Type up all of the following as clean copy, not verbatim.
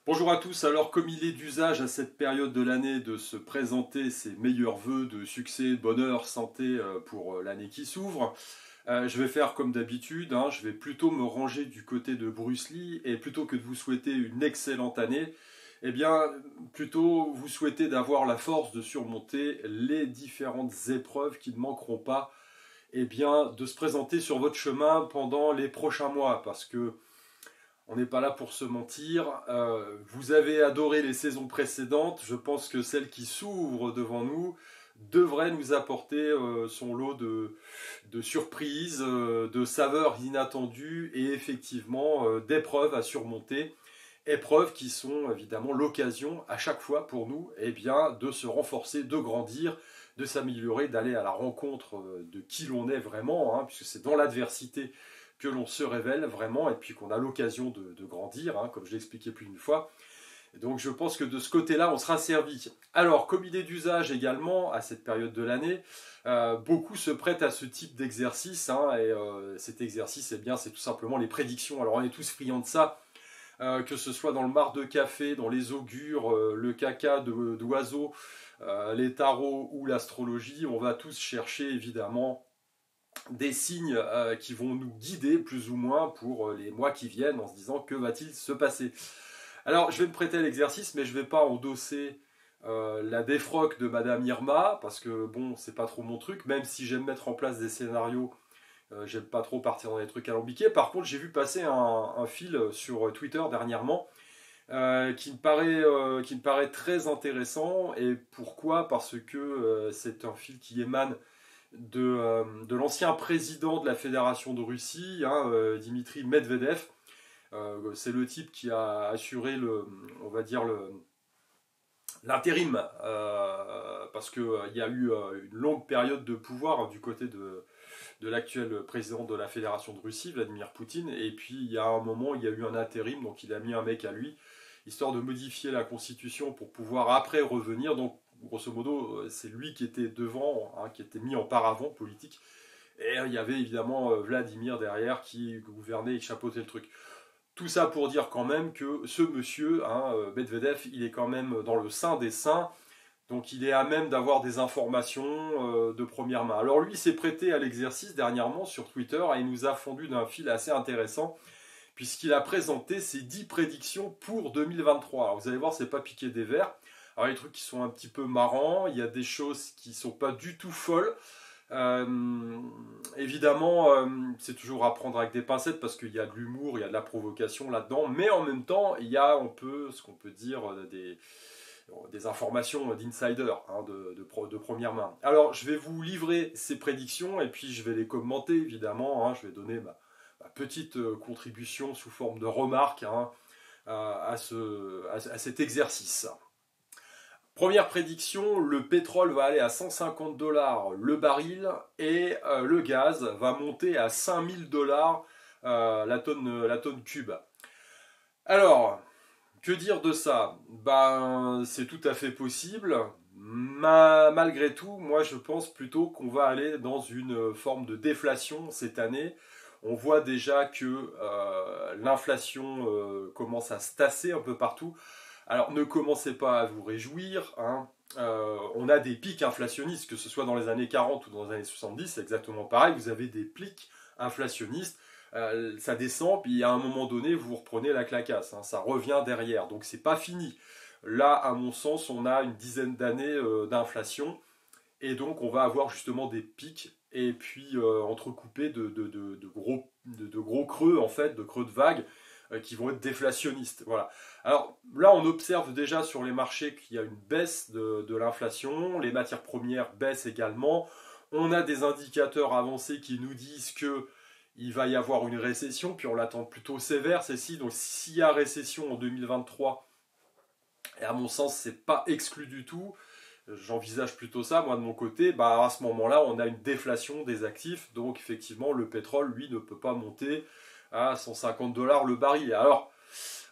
Bonjour à tous, alors comme il est d'usage à cette période de l'année de se présenter ses meilleurs vœux de succès, bonheur, santé pour l'année qui s'ouvre, je vais faire comme d'habitude, je vais plutôt me ranger du côté de Bruce Lee et plutôt que de vous souhaiter une excellente année, eh bien plutôt vous souhaiter d'avoir la force de surmonter les différentes épreuves qui ne manqueront pas de se présenter sur votre chemin pendant les prochains mois parce que on n'est pas là pour se mentir. Vous avez adoré les saisons précédentes. Je pense que celle qui s'ouvre devant nous devrait nous apporter son lot de surprises, de saveurs inattendues et effectivement d'épreuves à surmonter. Épreuves qui sont évidemment l'occasion à chaque fois pour nous de se renforcer, de grandir, de s'améliorer, d'aller à la rencontre de qui l'on est vraiment, puisque c'est dans l'adversité que l'on se révèle vraiment et puis qu'on a l'occasion de grandir, comme je l'ai expliqué plus d'une fois. Et donc je pense que de ce côté-là, on sera servi. Alors, comme idée d'usage également, à cette période de l'année, beaucoup se prêtent à ce type d'exercice. Cet exercice, c'est tout simplement les prédictions. Alors, on est tous friands de ça, que ce soit dans le marc de café, dans les augures, le caca d'oiseaux, les tarots ou l'astrologie. On va tous chercher, évidemment, des signes qui vont nous guider plus ou moins pour les mois qui viennent en se disant que va-t-il se passer. Alors je vais me prêter à l'exercice mais je ne vais pas endosser la défroque de Madame Irma parce que bon c'est pas trop mon truc, même si j'aime mettre en place des scénarios, j'aime pas trop partir dans des trucs alambiqués. Par contre j'ai vu passer un fil sur Twitter dernièrement qui me paraît très intéressant. Et pourquoi? Parce que c'est un fil qui émane de l'ancien président de la Fédération de Russie, Dimitri Medvedev. C'est le type qui a assuré l'intérim, parce qu'il y a eu une longue période de pouvoir du côté de l'actuel président de la Fédération de Russie, Vladimir Poutine, et puis il y a un moment, il y a eu un intérim, donc il a mis un mec à lui, histoire de modifier la constitution pour pouvoir après revenir. Donc grosso modo, c'est lui qui était devant, qui était mis en paravent politique. Et il y avait évidemment Vladimir derrière qui gouvernait et chapeautait le truc. Tout ça pour dire quand même que ce monsieur, Medvedev, il est quand même dans le sein des saints. Donc il est à même d'avoir des informations de première main. Alors lui s'est prêté à l'exercice dernièrement sur Twitter et il nous a fondu d'un fil assez intéressant puisqu'il a présenté ses 10 prédictions pour 2023. Alors vous allez voir, c'est pas piqué des vers. Alors il y a des trucs qui sont un petit peu marrants, il y a des choses qui sont pas du tout folles. Évidemment, c'est toujours à prendre avec des pincettes parce qu'il y a de l'humour, il y a de la provocation là-dedans, mais en même temps, il y a ce qu'on peut dire des informations d'insider, de première main. Alors, je vais vous livrer ces prédictions et puis je vais les commenter évidemment. Je vais donner ma petite contribution sous forme de remarques à cet exercice. Première prédiction, le pétrole va aller à 150 $ le baril et le gaz va monter à 5000 $ la tonne cube. Alors, que dire de ça? C'est tout à fait possible. Malgré tout, moi je pense plutôt qu'on va aller dans une forme de déflation cette année. On voit déjà que l'inflation commence à se tasser un peu partout. Alors ne commencez pas à vous réjouir, on a des pics inflationnistes, que ce soit dans les années 40 ou dans les années 70, c'est exactement pareil, vous avez des pics inflationnistes, ça descend, puis à un moment donné, vous reprenez la clacasse, ça revient derrière, donc c'est pas fini. Là, à mon sens, on a une dizaine d'années d'inflation, et donc on va avoir justement des pics, et puis entrecoupés de gros creux, en fait, de creux de vagues, qui vont être déflationnistes. Voilà. Alors là, on observe déjà sur les marchés qu'il y a une baisse de l'inflation, les matières premières baissent également. On a des indicateurs avancés qui nous disent que il va y avoir une récession, puis on l'attend plutôt sévère, celle-ci. Donc s'il y a récession en 2023, et à mon sens, c'est pas exclu du tout. J'envisage plutôt ça, moi de mon côté, à ce moment-là, on a une déflation des actifs, donc effectivement, le pétrole, lui, ne peut pas monter à 150 $ le baril. Alors,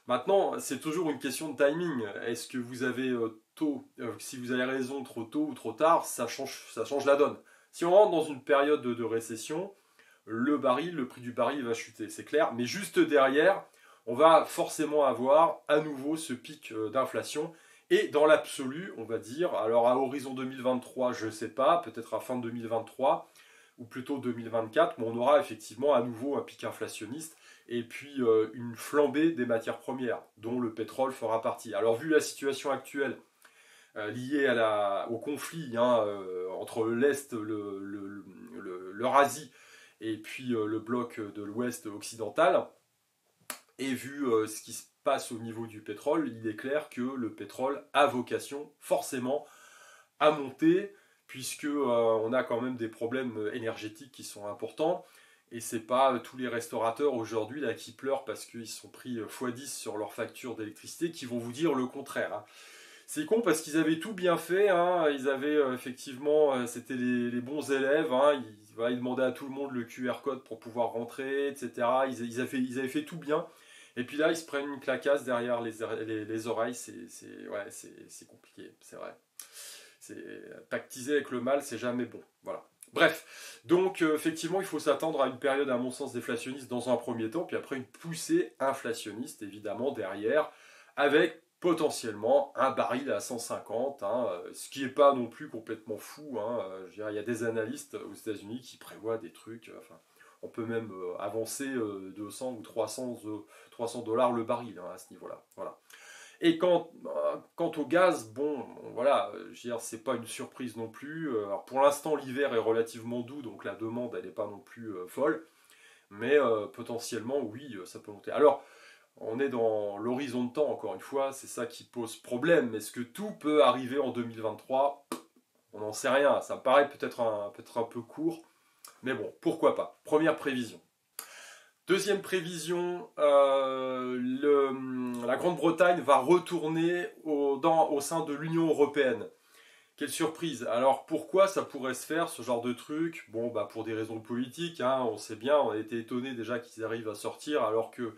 maintenant, c'est toujours une question de timing. Est-ce que vous avez si vous avez raison trop tôt ou trop tard, ça change la donne. Si on rentre dans une période de récession, le prix du baril va chuter, c'est clair. Mais juste derrière, on va forcément avoir à nouveau ce pic d'inflation. Et dans l'absolu, on va dire, alors à horizon 2023, je ne sais pas, peut-être à fin 2023, ou plutôt 2024, mais on aura effectivement à nouveau un pic inflationniste et puis une flambée des matières premières, dont le pétrole fera partie. Alors vu la situation actuelle liée au conflit entre l'Est, l'Eurasie et puis le bloc de l'Ouest occidental, et vu ce qui se passe au niveau du pétrole, il est clair que le pétrole a vocation forcément à monter, puisque on a quand même des problèmes énergétiques qui sont importants. Et c'est pas tous les restaurateurs aujourd'hui là qui pleurent parce qu'ils sont pris x10 sur leur facture d'électricité qui vont vous dire le contraire. Hein. C'est con parce qu'ils avaient tout bien fait, hein. Ils avaient effectivement, c'était les bons élèves, hein. Ils demandaient à tout le monde le QR code pour pouvoir rentrer, etc. Ils avaient fait tout bien. Et puis là, ils se prennent une clacasse derrière les oreilles, c'est compliqué, c'est vrai. Pactiser avec le mal, c'est jamais bon. Voilà. Bref, donc effectivement, il faut s'attendre à une période, à mon sens, déflationniste dans un premier temps, puis après une poussée inflationniste, évidemment, derrière, avec potentiellement un baril à 150, hein, ce qui n'est pas non plus complètement fou. Hein, je veux dire, il y a des analystes aux États-Unis qui prévoient des trucs. Enfin, on peut même avancer 200 ou 300 $300 le baril hein, à ce niveau-là. Voilà. Et quant au gaz, bon, voilà, je veux dire, c'est pas une surprise non plus. Alors pour l'instant, l'hiver est relativement doux, donc la demande, elle n'est pas non plus folle. Mais potentiellement, oui, ça peut monter. Alors, on est dans l'horizon de temps, encore une fois, c'est ça qui pose problème. Est-ce que tout peut arriver en 2023 ? On n'en sait rien. Ça me paraît peut-être un peu court. Mais bon, pourquoi pas. Première prévision. Deuxième prévision, la Grande-Bretagne va retourner au sein de l'Union européenne. Quelle surprise. Alors pourquoi ça pourrait se faire, ce genre de truc ? Bon, bah pour des raisons politiques, hein, on sait bien, on a été étonné déjà qu'ils arrivent à sortir, alors que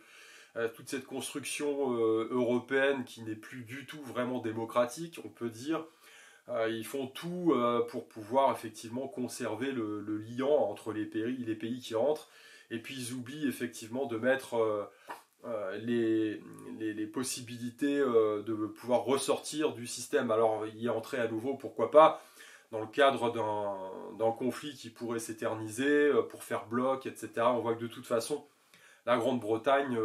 toute cette construction européenne qui n'est plus du tout vraiment démocratique, on peut dire, ils font tout pour pouvoir effectivement conserver le liant entre les pays qui rentrent. Et puis ils oublient effectivement de mettre les possibilités de pouvoir ressortir du système. Alors y entrer à nouveau, pourquoi pas, dans le cadre d'un conflit qui pourrait s'éterniser, pour faire bloc, etc. On voit que de toute façon, la Grande-Bretagne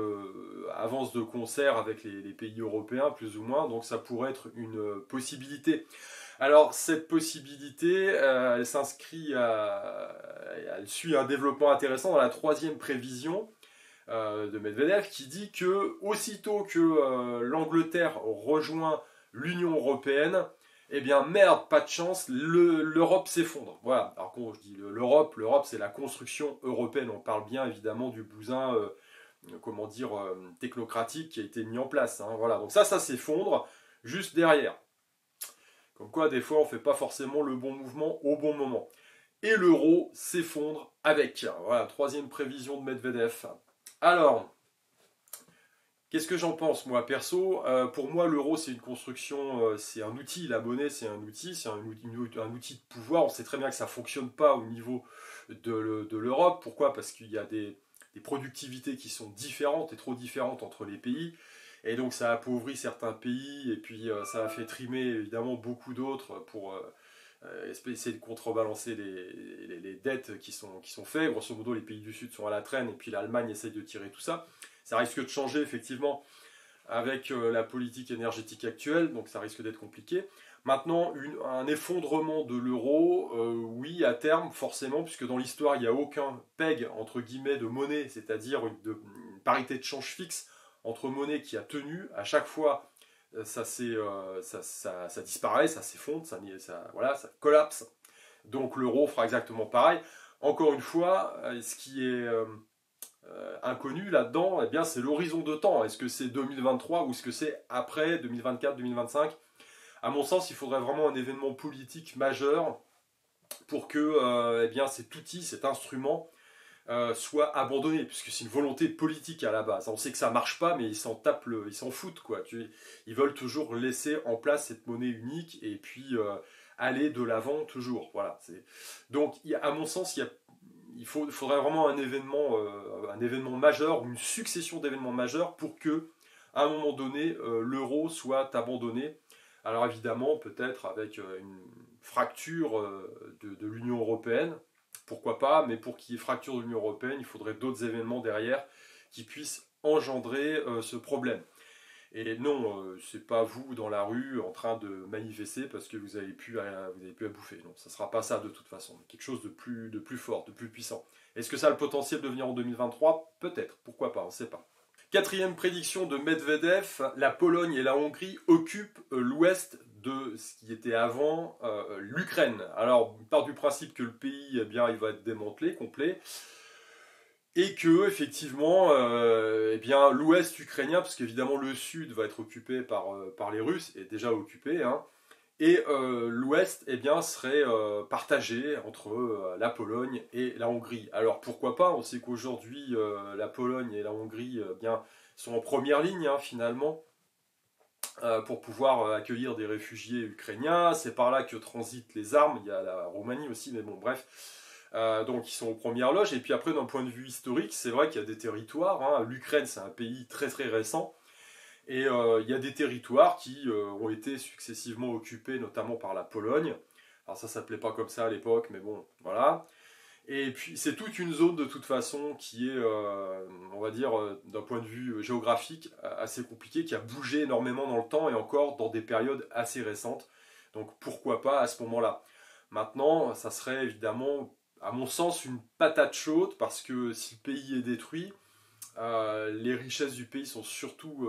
avance de concert avec les pays européens, plus ou moins, donc ça pourrait être une possibilité. Alors cette possibilité, elle suit un développement intéressant dans la troisième prévision de Medvedev qui dit que aussitôt que l'Angleterre rejoint l'Union européenne, eh bien merde, pas de chance, l'Europe s'effondre. Voilà. Alors quand je dis l'Europe c'est la construction européenne. On parle bien évidemment du bousin, technocratique qui a été mis en place. Hein. Voilà. Donc ça s'effondre juste derrière. Comme quoi, des fois, on ne fait pas forcément le bon mouvement au bon moment. Et l'euro s'effondre avec. Voilà, troisième prévision de Medvedev. Alors, qu'est-ce que j'en pense, moi, perso ? Pour moi, l'euro, c'est une construction, c'est un outil. La monnaie, c'est un outil, c'est un outil de pouvoir. On sait très bien que ça ne fonctionne pas au niveau de l'Europe. Pourquoi ? Parce qu'il y a des productivités qui sont différentes et trop différentes entre les pays. Et donc ça appauvrit certains pays et puis ça a fait trimer évidemment beaucoup d'autres pour essayer de contrebalancer les dettes qui sont faites. Grosso modo, les pays du Sud sont à la traîne et puis l'Allemagne essaye de tirer tout ça. Ça risque de changer effectivement avec la politique énergétique actuelle, donc ça risque d'être compliqué. Maintenant, un effondrement de l'euro, oui, à terme, forcément, puisque dans l'histoire, il n'y a aucun peg, entre guillemets, de monnaie, c'est-à-dire une parité de change fixe entre monnaie qui a tenu. À chaque fois, ça disparaît, ça s'effondre, ça collapse. Donc l'euro fera exactement pareil. Encore une fois, ce qui est inconnu là-dedans, eh bien, c'est l'horizon de temps. Est-ce que c'est 2023 ou est-ce que c'est après 2024, 2025 ? À mon sens, il faudrait vraiment un événement politique majeur pour que cet outil, cet instrument, soit abandonné, puisque c'est une volonté politique à la base. On sait que ça ne marche pas, mais ils s'en foutent, quoi. Ils veulent toujours laisser en place cette monnaie unique et puis aller de l'avant toujours. Voilà. Donc, à mon sens, il faudrait vraiment un événement majeur ou une succession d'événements majeurs pour que, à un moment donné, l'euro soit abandonné. Alors évidemment, peut-être avec une fracture de l'Union européenne, pourquoi pas, mais pour qu'il y ait fracture de l'Union européenne, il faudrait d'autres événements derrière qui puissent engendrer ce problème. Et non, c'est pas vous dans la rue en train de manifester parce que vous avez plus à bouffer. Non, ça sera pas ça de toute façon. Quelque chose de plus fort, de plus puissant. Est-ce que ça a le potentiel de venir en 2023? Peut-être, pourquoi pas, on ne sait pas. Quatrième prédiction de Medvedev, la Pologne et la Hongrie occupent l'ouest de ce qui était avant l'Ukraine. Alors, on part du principe que le pays, eh bien, il va être démantelé, complet. Et que effectivement, eh bien, l'ouest ukrainien, parce qu'évidemment le sud va être occupé par les Russes, est déjà occupé, hein, et l'ouest eh bien, serait partagé entre la Pologne et la Hongrie. Alors pourquoi pas, on sait qu'aujourd'hui la Pologne et la Hongrie bien, sont en première ligne hein, finalement, pour pouvoir accueillir des réfugiés ukrainiens. C'est par là que transitent les armes, il y a la Roumanie aussi, mais bon bref. Donc ils sont aux premières loges. Et puis après, d'un point de vue historique, c'est vrai qu'il y a des territoires. Hein. L'Ukraine, c'est un pays très très récent. Et il y a des territoires qui ont été successivement occupés, notamment par la Pologne. Alors ça s'appelait pas comme ça à l'époque, mais bon, voilà. Et puis c'est toute une zone de toute façon qui est, on va dire, d'un point de vue géographique, assez compliquée, qui a bougé énormément dans le temps et encore dans des périodes assez récentes. Donc pourquoi pas à ce moment-là. Maintenant, ça serait évidemment à mon sens, une patate chaude parce que si le pays est détruit, les richesses du pays sont surtout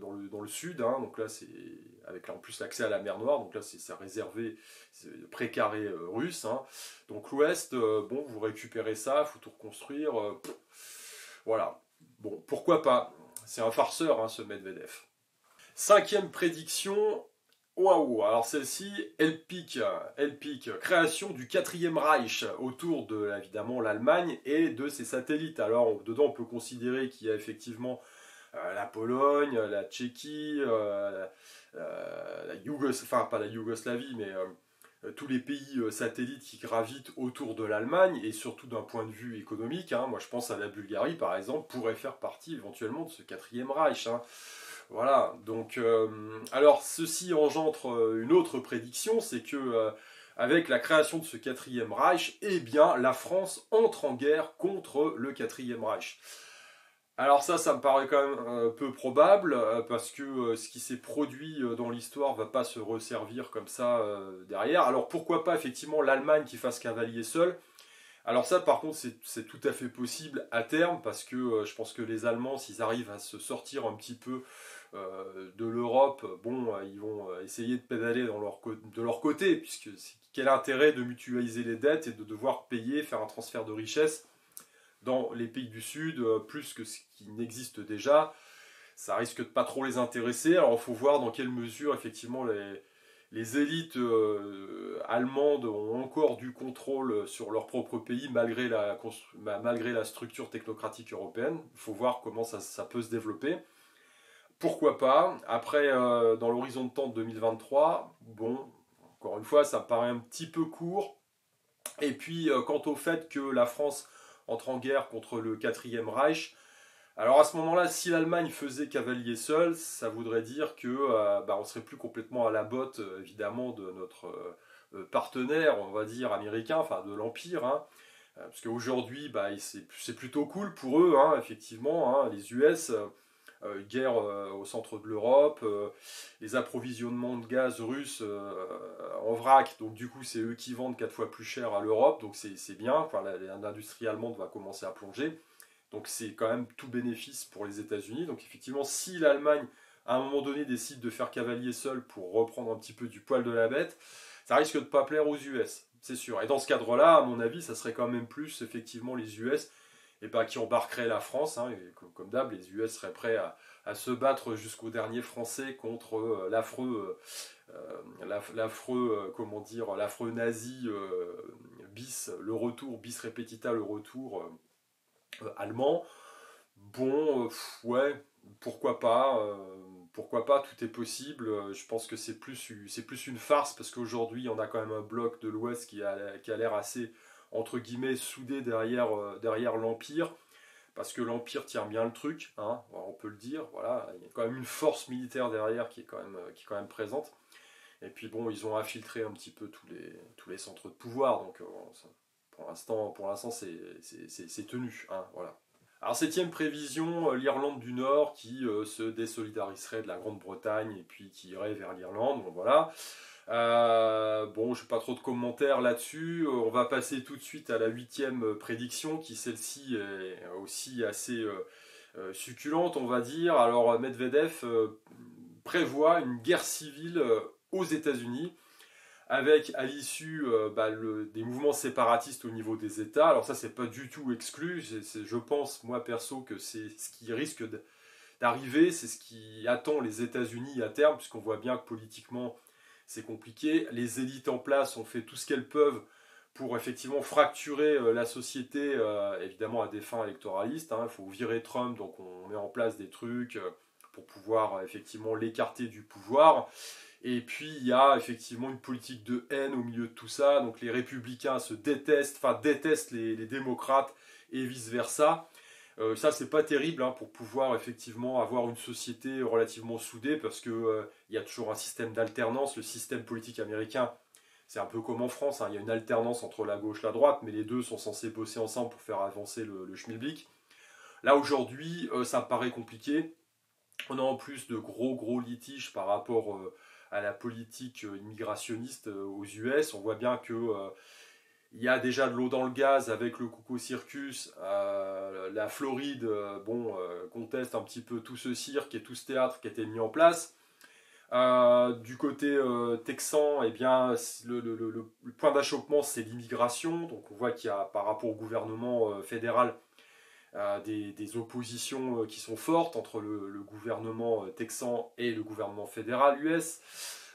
dans le sud. Hein, donc là, c'est avec en plus l'accès à la mer Noire. Donc là, c'est réservé, précaré russe. Hein. Donc l'ouest, bon, vous récupérez ça, il faut tout reconstruire. Voilà. Bon, pourquoi pas. C'est un farceur, hein, ce Medvedev. Cinquième prédiction. Waouh, alors celle-ci, elle pique, création du quatrième Reich autour de, évidemment, l'Allemagne et de ses satellites. Alors, dedans, on peut considérer qu'il y a effectivement la Pologne, la Tchéquie, enfin, pas la Yougoslavie, mais tous les pays satellites qui gravitent autour de l'Allemagne, et surtout d'un point de vue économique. Hein, moi, je pense à la Bulgarie, par exemple, pourrait faire partie éventuellement de ce quatrième Reich. Hein. Voilà, donc alors ceci engendre une autre prédiction, c'est que avec la création de ce quatrième Reich, eh bien la France entre en guerre contre le quatrième Reich. Alors ça me paraît quand même peu probable, parce que ce qui s'est produit dans l'histoire va pas se resservir comme ça derrière. Alors pourquoi pas effectivement l'Allemagne qui fasse cavalier seul. Alors ça par contre c'est tout à fait possible à terme, parce que je pense que les Allemands, s'ils arrivent à se sortir un petit peu de l'Europe, bon, ils vont essayer de pédaler de leur côté, puisque quel intérêt de mutualiser les dettes et de devoir payer, faire un transfert de richesse dans les pays du Sud, plus que ce qui n'existe déjà. Ça risque de pas trop les intéresser. Alors il faut voir dans quelle mesure effectivement les élites allemandes ont encore du contrôle sur leur propre pays malgré la structure technocratique européenne. Il faut voir comment ça peut se développer. Pourquoi pas. Après, dans l'horizon de temps de 2023, bon, encore une fois, ça me paraît un petit peu court. Et puis, quant au fait que la France entre en guerre contre le quatrième Reich, alors à ce moment-là, si l'Allemagne faisait cavalier seul, ça voudrait dire que on serait plus complètement à la botte, évidemment, de notre partenaire, on va dire, américain, enfin de l'Empire. Hein. Parce qu'aujourd'hui, c'est plutôt cool pour eux, hein, effectivement, hein, les US... guerre au centre de l'Europe, les approvisionnements de gaz russes en vrac, donc du coup c'est eux qui vendent 4 fois plus cher à l'Europe, donc c'est bien, enfin, l'industrie allemande va commencer à plonger, donc c'est quand même tout bénéfice pour les États-Unis. Donc effectivement, si l'Allemagne à un moment donné décide de faire cavalier seul pour reprendre un petit peu du poil de la bête, ça risque de ne pas plaire aux US, c'est sûr. Et dans ce cadre-là, à mon avis, ça serait quand même plus effectivement les US et qui embarquerait la France. Hein, et comme d'hab, les US seraient prêts à se battre jusqu'au dernier Français contre l'affreux nazi le retour bis repetita, le retour allemand. Bon, ouais, pourquoi pas, tout est possible. Je pense que c'est plus une farce, parce qu'aujourd'hui on a quand même un bloc de l'Ouest qui a l'air assez entre guillemets, soudé derrière l'Empire, parce que l'Empire tient bien le truc, hein, on peut le dire, voilà, il y a quand même une force militaire derrière qui est quand même présente. Et puis bon, ils ont infiltré un petit peu tous les centres de pouvoir, donc pour l'instant c'est tenu, hein, voilà. Alors, septième prévision, l'Irlande du Nord qui se désolidariserait de la Grande-Bretagne et puis qui irait vers l'Irlande. Bon, voilà. Bon, je n'ai pas trop de commentaires là-dessus. On va passer tout de suite à la huitième prédiction qui, celle-ci, est aussi assez succulente, on va dire. Alors, Medvedev prévoit une guerre civile aux États-Unis avec à l'issue des mouvements séparatistes au niveau des États. Alors ça, c'est pas du tout exclu. Je pense, moi perso, que c'est ce qui risque d'arriver, c'est ce qui attend les États-Unis à terme, puisqu'on voit bien que politiquement, c'est compliqué. Les élites en place ont fait tout ce qu'elles peuvent pour effectivement fracturer la société, évidemment à des fins électoralistes. Il faut virer Trump, donc on met en place des trucs pour pouvoir effectivement l'écarter du pouvoir. Et puis il y a effectivement une politique de haine au milieu de tout ça. Donc les républicains détestent les démocrates et vice-versa. Ça c'est pas terrible pour pouvoir effectivement avoir une société relativement soudée parce que il y a toujours un système d'alternance. Le système politique américain, c'est un peu comme en France, il y a une alternance entre la gauche et la droite, mais les deux sont censés bosser ensemble pour faire avancer le schmilblick. Là aujourd'hui, ça me paraît compliqué. On a en plus de gros litiges par rapport à la politique immigrationniste aux US. On voit bien que il y a déjà de l'eau dans le gaz avec le Coco Circus. La Floride conteste un petit peu tout ce cirque et tout ce théâtre qui a été mis en place. Du côté texan, eh bien, le point d'achoppement, c'est l'immigration. Donc on voit qu'il y a, par rapport au gouvernement fédéral, des oppositions qui sont fortes entre le gouvernement texan et le gouvernement fédéral US.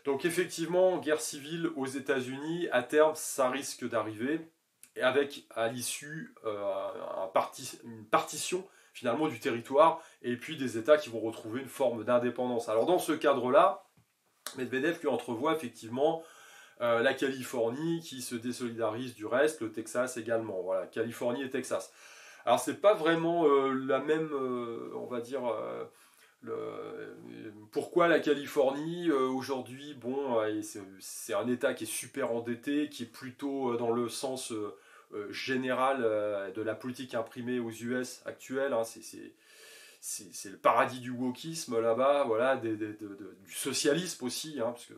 Donc effectivement, guerre civile aux États-Unis, à terme, ça risque d'arriver, et avec à l'issue une partition finalement du territoire, et puis des États qui vont retrouver une forme d'indépendance. Alors dans ce cadre-là, Medvedev lui entrevoit effectivement la Californie qui se désolidarise du reste, le Texas également. Voilà, Californie et Texas. Alors c'est pas vraiment la même, on va dire, pourquoi la Californie aujourd'hui, bon, c'est un État qui est super endetté, qui est plutôt dans le sens général de la politique imprimée aux US actuelle. C'est le paradis du wokisme là-bas, voilà, du socialisme aussi, parce que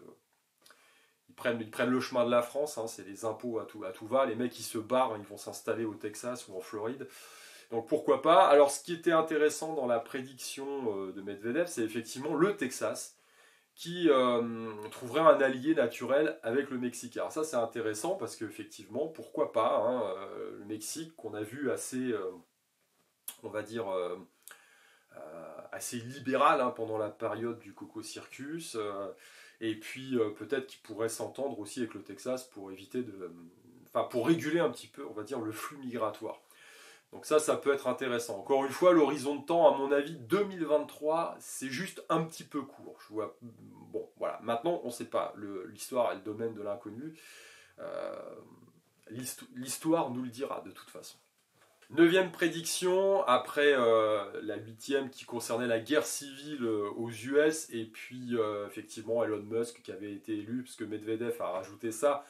ils prennent le chemin de la France, c'est les impôts à tout va. Les mecs qui se barrent, ils vont s'installer au Texas ou en Floride. Donc pourquoi pas. Alors ce qui était intéressant dans la prédiction de Medvedev, c'est effectivement le Texas qui trouverait un allié naturel avec le Mexique. Alors ça c'est intéressant parce qu'effectivement, pourquoi pas, le Mexique qu'on a vu assez, on va dire, assez libéral pendant la période du Coco Circus, et puis peut-être qu'il pourrait s'entendre aussi avec le Texas pour éviter pour réguler un petit peu, on va dire, le flux migratoire. Donc ça peut être intéressant. Encore une fois, l'horizon de temps, à mon avis, 2023, c'est juste un petit peu court. Je vois. Bon, voilà. Maintenant, on ne sait pas. L'histoire est le domaine de l'inconnu. L'histoire nous le dira de toute façon. Neuvième prédiction, après la huitième qui concernait la guerre civile aux US, et puis effectivement Elon Musk qui avait été élu, puisque Medvedev a rajouté ça.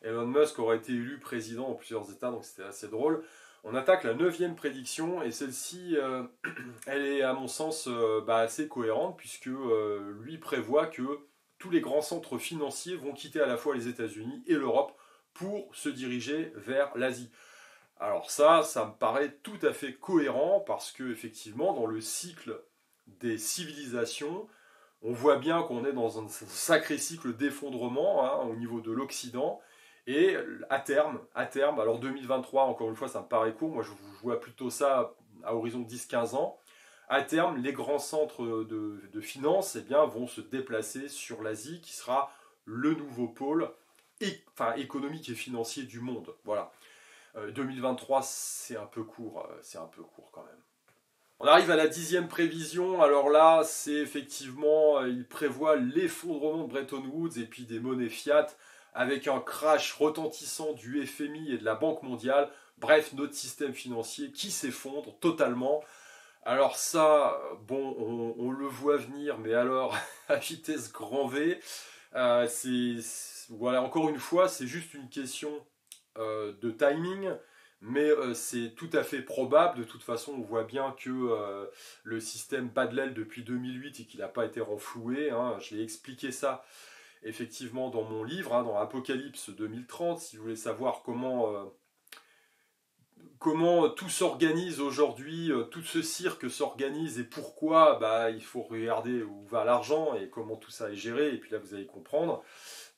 Elon Musk aurait été élu président dans plusieurs États, donc c'était assez drôle. On attaque la neuvième prédiction, et celle-ci, elle est à mon sens assez cohérente, puisque lui prévoit que tous les grands centres financiers vont quitter à la fois les États-Unis et l'Europe pour se diriger vers l'Asie. Alors ça me paraît tout à fait cohérent, parce que effectivement, dans le cycle des civilisations, on voit bien qu'on est dans un sacré cycle d'effondrement au niveau de l'Occident. Et à terme, alors 2023, encore une fois, ça me paraît court, moi je vois plutôt ça à horizon de 10-15 ans. À terme, les grands centres de finances vont se déplacer sur l'Asie, qui sera le nouveau pôle économique et financier du monde. Voilà. 2023, c'est un peu court quand même. On arrive à la 10e prévision. Alors là, c'est effectivement, il prévoit l'effondrement de Bretton Woods et puis des monnaies fiat, avec un crash retentissant du FMI et de la Banque mondiale. Bref, notre système financier qui s'effondre totalement. Alors ça, bon, on le voit venir, mais alors à vitesse grand V. Voilà, encore une fois, c'est juste une question de timing, mais c'est tout à fait probable. De toute façon, on voit bien que le système bat de l'aile depuis 2008 et qu'il n'a pas été renfloué. Hein. Je l'ai expliqué ça effectivement dans mon livre, hein, dans Apocalypse 2030, si vous voulez savoir comment tout s'organise aujourd'hui, tout ce cirque s'organise et pourquoi, bah, il faut regarder où va l'argent et comment tout ça est géré, et puis là vous allez comprendre.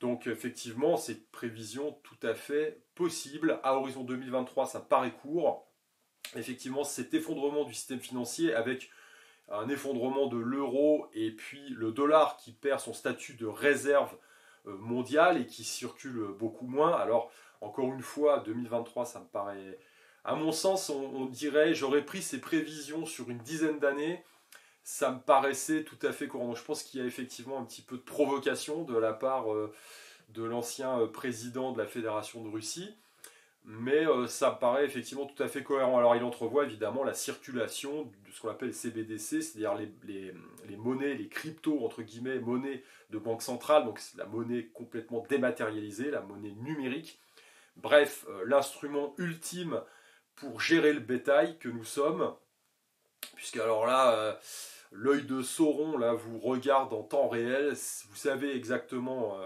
Donc effectivement, c'est une prévision tout à fait possible. À horizon 2023, ça paraît court. Effectivement, cet effondrement du système financier avec un effondrement de l'euro et puis le dollar qui perd son statut de réserve mondiale et qui circule beaucoup moins. Alors, encore une fois, 2023, ça me paraît... À mon sens, on dirait, j'aurais pris ces prévisions sur une dizaine d'années, ça me paraissait tout à fait courant. Donc, je pense qu'il y a effectivement un petit peu de provocation de la part de l'ancien président de la Fédération de Russie. Mais ça me paraît effectivement tout à fait cohérent. Alors il entrevoit évidemment la circulation de ce qu'on appelle CBDC, c'est-à-dire les monnaies, les cryptos, entre guillemets, monnaies de banque centrale, donc c'est la monnaie complètement dématérialisée, la monnaie numérique. Bref, l'instrument ultime pour gérer le bétail que nous sommes, puisque alors là, l'œil de Sauron là, vous regarde en temps réel, vous savez exactement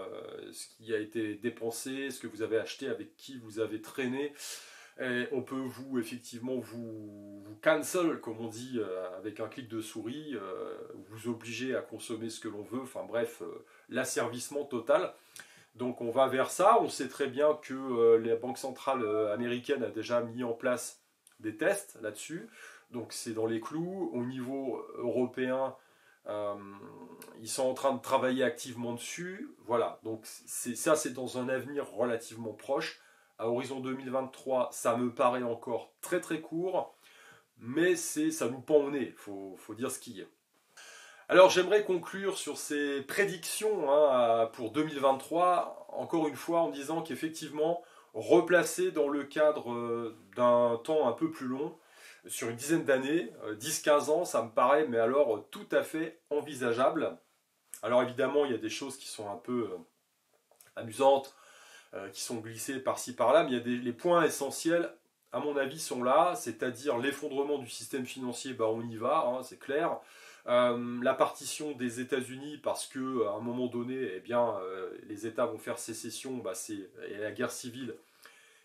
ce qui a été dépensé, ce que vous avez acheté, avec qui vous avez traîné. Et on peut effectivement vous cancel, comme on dit, avec un clic de souris, vous obliger à consommer ce que l'on veut, enfin bref, l'asservissement total. Donc on va vers ça, on sait très bien que la Banque centrale américaine a déjà mis en place des tests là-dessus. Donc c'est dans les clous. Au niveau européen, ils sont en train de travailler activement dessus. Voilà, donc ça c'est dans un avenir relativement proche. À horizon 2023, ça me paraît encore très très court, mais ça nous pend au nez, faut dire ce qu'il y a. Alors j'aimerais conclure sur ces prédictions hein, pour 2023, encore une fois en disant qu'effectivement, replacer dans le cadre d'un temps un peu plus long, sur une dizaine d'années, 10-15 ans, ça me paraît, mais alors tout à fait envisageable. Alors évidemment, il y a des choses qui sont un peu amusantes, qui sont glissées par-ci par-là, mais il y a les points essentiels, à mon avis, sont là, c'est-à-dire l'effondrement du système financier, bah, on y va, hein, c'est clair. La partition des États-Unis, parce que à un moment donné, eh bien, les États vont faire sécession, bah, et la guerre civile,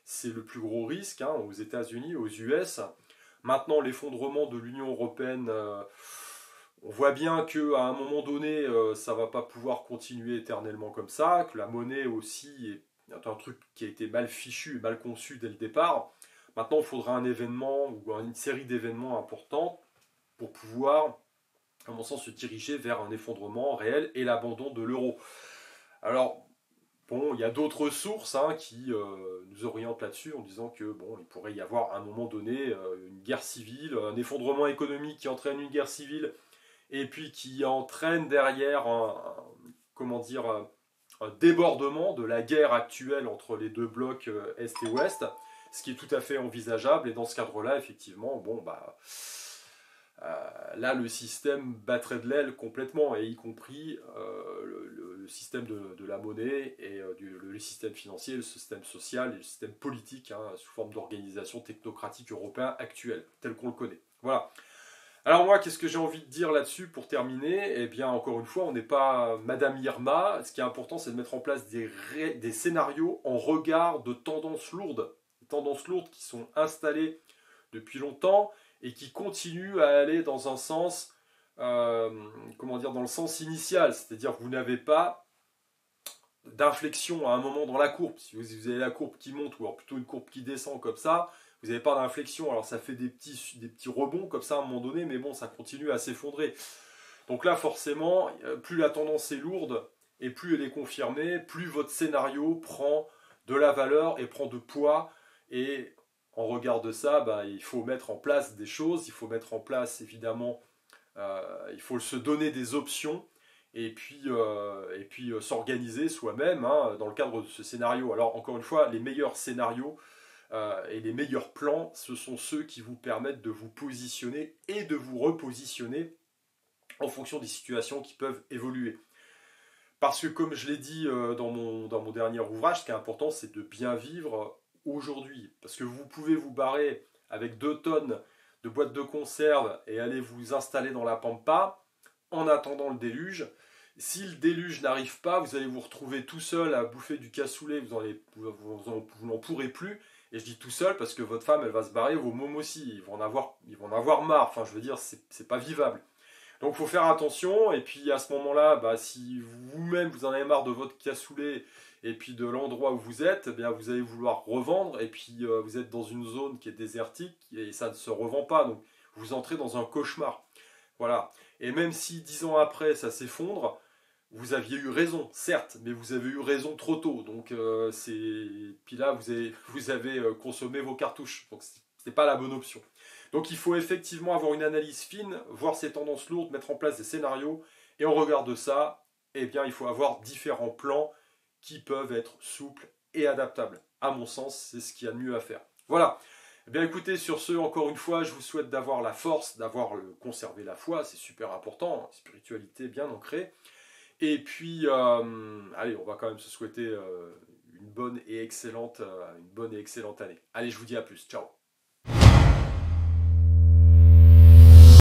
c'est le plus gros risque hein, aux États-Unis, aux US. Maintenant, l'effondrement de l'Union européenne, on voit bien qu'à un moment donné, ça ne va pas pouvoir continuer éternellement comme ça, que la monnaie aussi est un truc qui a été mal fichu, mal conçu dès le départ. Maintenant, il faudra un événement ou une série d'événements importants pour pouvoir, à mon sens, se diriger vers un effondrement réel et l'abandon de l'euro. Alors, bon, il y a d'autres sources hein, qui nous orientent là-dessus en disant que bon, il pourrait y avoir à un moment donné une guerre civile, un effondrement économique qui entraîne une guerre civile et puis qui entraîne derrière comment dire, un débordement de la guerre actuelle entre les deux blocs Est et Ouest, ce qui est tout à fait envisageable. Et dans ce cadre-là, effectivement, bon, bah, là, le système battrait de l'aile complètement, et y compris le système de la monnaie, et le système financier, le système social et le système politique, hein, sous forme d'organisation technocratique européen actuelle, tel qu'on le connaît. Voilà. Alors moi, qu'est-ce que j'ai envie de dire là-dessus pour terminer? Eh bien, encore une fois, on n'est pas Madame Irma. Ce qui est important, c'est de mettre en place des scénarios en regard de tendances lourdes. Des tendances lourdes qui sont installées depuis longtemps et qui continuent à aller dans un sens, comment dire, dans le sens initial. C'est-à-dire que vous n'avez pas d'inflexion à un moment dans la courbe. Si vous avez la courbe qui monte ou alors plutôt une courbe qui descend comme ça, vous n'avez pas d'inflexion. Alors ça fait des petits rebonds comme ça à un moment donné, mais bon, ça continue à s'effondrer. Donc là, forcément, plus la tendance est lourde et plus elle est confirmée, plus votre scénario prend de la valeur et prend de poids. Et en regard de ça, bah, il faut mettre en place des choses, il faut mettre en place évidemment, il faut se donner des options. et puis s'organiser soi-même hein, dans le cadre de ce scénario. Alors encore une fois, les meilleurs scénarios et les meilleurs plans, ce sont ceux qui vous permettent de vous positionner et de vous repositionner en fonction des situations qui peuvent évoluer. Parce que comme je l'ai dit dans mon dernier ouvrage, ce qui est important, c'est de bien vivre aujourd'hui. Parce que vous pouvez vous barrer avec 2 tonnes de boîtes de conserve et aller vous installer dans la pampa en attendant le déluge. Si le déluge n'arrive pas, vous allez vous retrouver tout seul à bouffer du cassoulet, vous n'en pourrez plus. Et je dis tout seul parce que votre femme, elle va se barrer, vos mômes aussi, ils vont en avoir marre. Enfin, je veux dire, c'est pas vivable. Donc, il faut faire attention. Et puis, à ce moment-là, bah, si vous-même, vous en avez marre de votre cassoulet et puis de l'endroit où vous êtes, eh bien, vous allez vouloir revendre. Et puis, vous êtes dans une zone qui est désertique et ça ne se revend pas. Donc, vous entrez dans un cauchemar. Voilà. Et même si 10 ans après, ça s'effondre, vous aviez eu raison, certes, mais vous avez eu raison trop tôt. Donc, puis là, vous avez consommé vos cartouches. Donc, c'est pas la bonne option. Donc, il faut effectivement avoir une analyse fine, voir ces tendances lourdes, mettre en place des scénarios. Et en regard de ça, eh bien, il faut avoir différents plans qui peuvent être souples et adaptables. À mon sens, c'est ce qu'il y a de mieux à faire. Voilà. Eh bien écoutez, sur ce, encore une fois, je vous souhaite d'avoir la force, conservé la foi, c'est super important, hein, spiritualité bien ancrée. Et puis, allez, on va quand même se souhaiter une bonne et excellente année. Allez, je vous dis à plus, ciao.